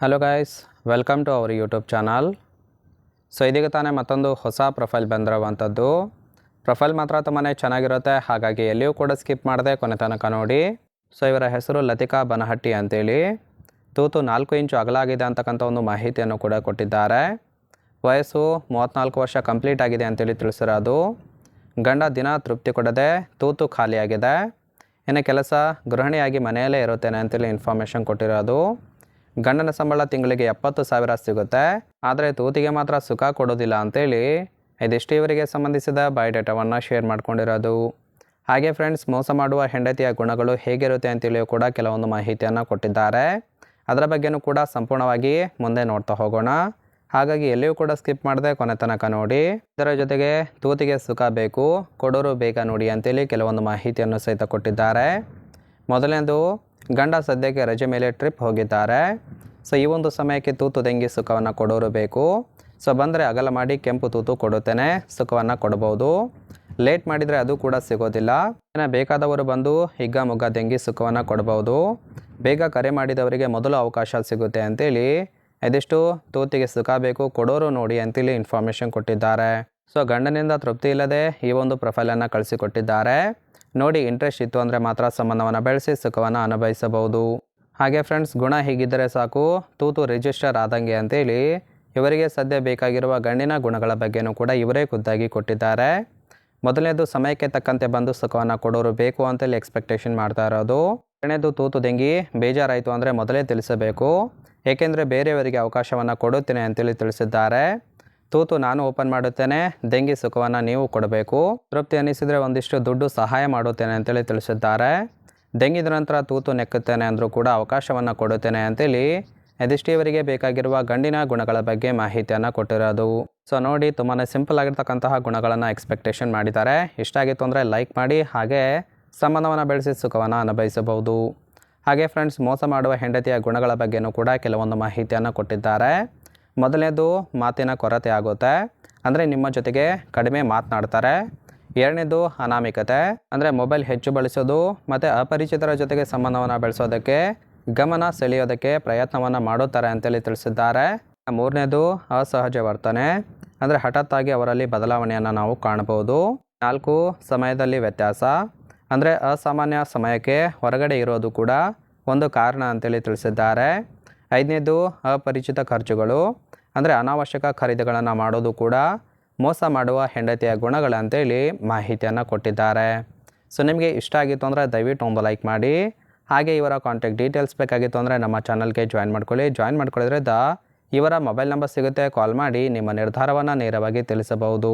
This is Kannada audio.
Hello guys, welcome to our YouTube channel. So ಇದೀಗ ತಾನೇ ಮತ್ತೊಂದು ಹೊಸ ಪ್ರೊಫೈಲ್ ಬಂದಿರುವಂಥದ್ದು. ಪ್ರೊಫೈಲ್ ಮಾತ್ರ ತುಂಬಾ ಚೆನ್ನಾಗಿರುತ್ತೆ, ಹಾಗಾಗಿ ಎಲ್ಲಿಯೂ ಕೂಡ ಸ್ಕಿಪ್ ಮಾಡದೆ ಕೊನೆ ತನಕ ನೋಡಿ. ಸೊ ಇವರ ಹೆಸರು ಲತಿಕಾ ಬನಹಟ್ಟಿ ಅಂತೇಳಿ. ತೂತು 4 ಇಂಚು ಅಗಲಾಗಿದೆ ಅಂತಕ್ಕಂಥ ಒಂದು ಮಾಹಿತಿಯನ್ನು ಕೂಡ ಕೊಟ್ಟಿದ್ದಾರೆ. ವಯಸ್ಸು 34 ವರ್ಷ ಕಂಪ್ಲೀಟ್ ಆಗಿದೆ ಅಂತೇಳಿ ತಿಳಿಸಿರೋದು. ಗಂಡ ದಿನ ತೃಪ್ತಿ ಕೊಡದೆ ತೂತು ಖಾಲಿಯಾಗಿದೆ. ಇನ್ನು ಕೆಲಸ ಗೃಹಿಣಿಯಾಗಿ ಮನೆಯಲ್ಲೇ ಇರುತ್ತೇನೆ ಅಂತೇಳಿ ಇನ್ಫಾರ್ಮೇಷನ್ ಕೊಟ್ಟಿರೋದು. ಗಂಡನ ಸಂಬಳ ತಿಂಗಳಿಗೆ 70,000 ಸಿಗುತ್ತೆ, ಆದರೆ ತೂತಿಗೆ ಮಾತ್ರ ಸುಖ ಕೊಡೋದಿಲ್ಲ ಅಂತೇಳಿ ಇದಿಷ್ಟು ಇವರಿಗೆ ಸಂಬಂಧಿಸಿದ ಬಯೋಡೇಟಾವನ್ನು ಶೇರ್ ಮಾಡ್ಕೊಂಡಿರೋದು. ಹಾಗೆ ಫ್ರೆಂಡ್ಸ್, ಮೋಸ ಮಾಡುವ ಹೆಂಡತಿಯ ಗುಣಗಳು ಹೇಗಿರುತ್ತೆ ಅಂತೇಳಿಯೂ ಕೂಡ ಕೆಲವೊಂದು ಮಾಹಿತಿಯನ್ನು ಕೊಟ್ಟಿದ್ದಾರೆ. ಅದರ ಬಗ್ಗೆಯೂ ಕೂಡ ಸಂಪೂರ್ಣವಾಗಿ ಮುಂದೆ ನೋಡ್ತಾ ಹೋಗೋಣ. ಹಾಗಾಗಿ ಎಲ್ಲಿಯೂ ಕೂಡ ಸ್ಕಿಪ್ ಮಾಡದೆ ಕೊನೆ ತನಕ ನೋಡಿ. ಇದರ ಜೊತೆಗೆ ತೂತಿಗೆ ಸುಖ ಬೇಕು, ಕೊಡೋರು ಬೇಗ ನೋಡಿ ಅಂತೇಳಿ ಕೆಲವೊಂದು ಮಾಹಿತಿಯನ್ನು ಸಹಿತ ಕೊಟ್ಟಿದ್ದಾರೆ. ಮೊದಲನೇದು, ಗಂಡ ಸದ್ಯಕ್ಕೆ ರಜೆ ಮೇಲೆ ಟ್ರಿಪ್ ಹೋಗಿದ್ದಾರೆ. ಸೊ ಈ ಒಂದು ಸಮಯಕ್ಕೆ ತೂತು ತೆಂಗಿ ಸುಖವನ್ನು ಕೊಡೋರು ಬೇಕು. ಸೊ ಬಂದರೆ ಅಗಲ ಮಾಡಿ ಕೆಂಪು ತೂತು ಕೊಡುತ್ತೇನೆ, ಸುಖವನ್ನು ಕೊಡಬಹುದು. ಲೇಟ್ ಮಾಡಿದರೆ ಅದು ಕೂಡ ಸಿಗೋದಿಲ್ಲ. ಇನ್ನು ಬೇಕಾದವರು ಬಂದು ಹಿಗ್ಗ ಮುಗ್ಗ ತೆಂಗಿ ಸುಖವನ್ನು ಕೊಡಬಹುದು. ಬೇಗ ಕರೆ ಮಾಡಿದವರಿಗೆ ಮೊದಲು ಅವಕಾಶ ಸಿಗುತ್ತೆ ಅಂತೇಳಿ ಇದಿಷ್ಟು ತೂತಿಗೆ ಸುಖ ಬೇಕು, ಕೊಡೋರು ನೋಡಿ ಅಂತೇಳಿ ಇನ್ಫಾರ್ಮೇಷನ್ ಕೊಟ್ಟಿದ್ದಾರೆ. ಸೊ ಗಂಡನಿಂದ ತೃಪ್ತಿ ಇಲ್ಲದೆ ಈ ಒಂದು ಪ್ರೊಫೈಲನ್ನು ಕಳಿಸಿಕೊಟ್ಟಿದ್ದಾರೆ. ನೋಡಿ, ಇಂಟ್ರೆಸ್ಟ್ ಇತ್ತು ಅಂದರೆ ಮಾತ್ರ ಸಂಬಂಧವನ್ನು ಬೆಳೆಸಿ ಸುಖವನ್ನು ಅನುಭವಿಸಬಹುದು. ಹಾಗೆ ಫ್ರೆಂಡ್ಸ್, ಗುಣ ಹೀಗಿದ್ದರೆ ಸಾಕು, ತೂತು ರಿಜಿಸ್ಟರ್ ಆದಂಗೆ ಅಂತೇಳಿ ಇವರಿಗೆ ಸದ್ಯ ಬೇಕಾಗಿರುವ ಗಂಡಿನ ಗುಣಗಳ ಬಗ್ಗೆಯೂ ಕೂಡ ಇವರೇ ಖುದ್ದಾಗಿ ಕೊಟ್ಟಿದ್ದಾರೆ. ಮೊದಲನೇದು, ಸಮಯಕ್ಕೆ ತಕ್ಕಂತೆ ಬಂದು ಸುಖವನ್ನು ಕೊಡೋರು ಬೇಕು ಅಂತೇಳಿ ಎಕ್ಸ್ಪೆಕ್ಟೇಷನ್ ಮಾಡ್ತಾ ಇರೋದು. ಎರಡನೇದು, ತೂತು ತೆಂಗಿ ಬೇಜಾರಾಯಿತು ಅಂದರೆ ಮೊದಲೇ ತಿಳಿಸಬೇಕು, ಏಕೆಂದರೆ ಬೇರೆಯವರಿಗೆ ಅವಕಾಶವನ್ನು ಕೊಡುತ್ತೇನೆ ಅಂತೇಳಿ ತಿಳಿಸಿದ್ದಾರೆ. ತೂತು ನಾನು ಓಪನ್ ಮಾಡುತ್ತೇನೆ, ದೆಂಗಿ ಸುಖವನ್ನು ನೀವು ಕೊಡಬೇಕು. ತೃಪ್ತಿ ಅನ್ನಿಸಿದರೆ ಒಂದಿಷ್ಟು ದುಡ್ಡು ಸಹಾಯ ಮಾಡುತ್ತೇನೆ ಅಂತೇಳಿ ತಿಳಿಸಿದ್ದಾರೆ. ದೆಂಗಿದ ನಂತರ ತೂತು ನೆಕ್ಕುತ್ತೇನೆ ಅಂದರೂ ಕೂಡ ಅವಕಾಶವನ್ನು ಕೊಡುತ್ತೇನೆ ಅಂತೇಳಿ ಇದಿಷ್ಟು ಇವರಿಗೆ ಬೇಕಾಗಿರುವ ಗಂಡಿನ ಗುಣಗಳ ಬಗ್ಗೆ ಮಾಹಿತಿಯನ್ನು ಕೊಟ್ಟಿರೋದು. ಸೊ ನೋಡಿ, ತುಂಬಾ ಸಿಂಪಲ್ ಆಗಿರ್ತಕ್ಕಂತಹ ಗುಣಗಳನ್ನು ಎಕ್ಸ್ಪೆಕ್ಟೇಷನ್ ಮಾಡಿದ್ದಾರೆ. ಇಷ್ಟ ಆಗಿತ್ತು ಅಂದರೆ ಲೈಕ್ ಮಾಡಿ, ಹಾಗೆ ಸಂಬಂಧವನ್ನು ಬೆಳೆಸಿ ಸುಖವನ್ನು ಅನುಭವಿಸಬಹುದು. ಹಾಗೆ ಫ್ರೆಂಡ್ಸ್, ಮೋಸ ಮಾಡುವ ಹೆಂಡತಿಯ ಗುಣಗಳ ಬಗ್ಗೆಯೂ ಕೂಡ ಕೆಲವೊಂದು ಮಾಹಿತಿಯನ್ನು ಕೊಟ್ಟಿದ್ದಾರೆ. ಮೊದಲನೇದು, ಮಾತಿನ ಕೊರತೆ ಆಗುತ್ತೆ, ಅಂದರೆ ನಿಮ್ಮ ಜೊತೆಗೆ ಕಡಿಮೆ ಮಾತನಾಡ್ತಾರೆ. ಎರಡನೇದು, ಅನಾಮಿಕತೆ, ಅಂದರೆ ಮೊಬೈಲ್ ಹೆಚ್ಚು ಬಳಸೋದು ಮತ್ತು ಅಪರಿಚಿತರ ಜೊತೆಗೆ ಸಂಬಂಧವನ್ನು ಬೆಳೆಸೋದಕ್ಕೆ, ಗಮನ ಸೆಳೆಯೋದಕ್ಕೆ ಪ್ರಯತ್ನವನ್ನು ಮಾಡುತ್ತಾರೆ ಅಂತೇಳಿ ತಿಳಿಸಿದ್ದಾರೆ. ಮೂರನೇದು, ಅಸಹಜ ವರ್ತನೆ, ಅಂದರೆ ಹಠಾತ್ತಾಗಿ ಅವರಲ್ಲಿ ಬದಲಾವಣೆಯನ್ನು ನಾವು ಕಾಣಬಹುದು. 4, ಸಮಯದಲ್ಲಿ ವ್ಯತ್ಯಾಸ, ಅಂದರೆ ಅಸಾಮಾನ್ಯ ಸಮಯಕ್ಕೆ ಹೊರಗಡೆ ಇರೋದು ಕೂಡ ಒಂದು ಕಾರಣ ಅಂತೇಳಿ ತಿಳಿಸಿದ್ದಾರೆ. 5ನೇದು, ಅಪರಿಚಿತ ಖರ್ಚುಗಳು, ಅಂದರೆ ಅನಾವಶ್ಯಕ ಖರೀದಿಗಳನ್ನು ಮಾಡೋದು ಕೂಡ ಮೋಸ ಮಾಡುವ ಹೆಂಡತಿಯ ಗುಣಗಳಂತೇಳಿ ಮಾಹಿತಿಯನ್ನು ಕೊಟ್ಟಿದ್ದಾರೆ. ಸೊ ನಿಮಗೆ ಇಷ್ಟ ಆಗಿತ್ತು ಅಂದರೆ ದಯವಿಟ್ಟು ಒಂದು ಲೈಕ್ ಮಾಡಿ. ಹಾಗೆ ಇವರ ಕಾಂಟ್ಯಾಕ್ಟ್ ಡೀಟೇಲ್ಸ್ ಬೇಕಾಗಿತ್ತು ಅಂದರೆ ನಮ್ಮ ಚಾನಲ್ಗೆ ಜಾಯಿನ್ ಮಾಡ್ಕೊಳ್ಳಿ. ಜಾಯಿನ್ ಮಾಡ್ಕೊಳ್ಳೋದ್ರಿಂದ ಇವರ ಮೊಬೈಲ್ ನಂಬರ್ ಸಿಗುತ್ತೆ, ಕಾಲ್ ಮಾಡಿ ನಿಮ್ಮ ನಿರ್ಧಾರವನ್ನು ನೇರವಾಗಿ ತಿಳಿಸಬಹುದು.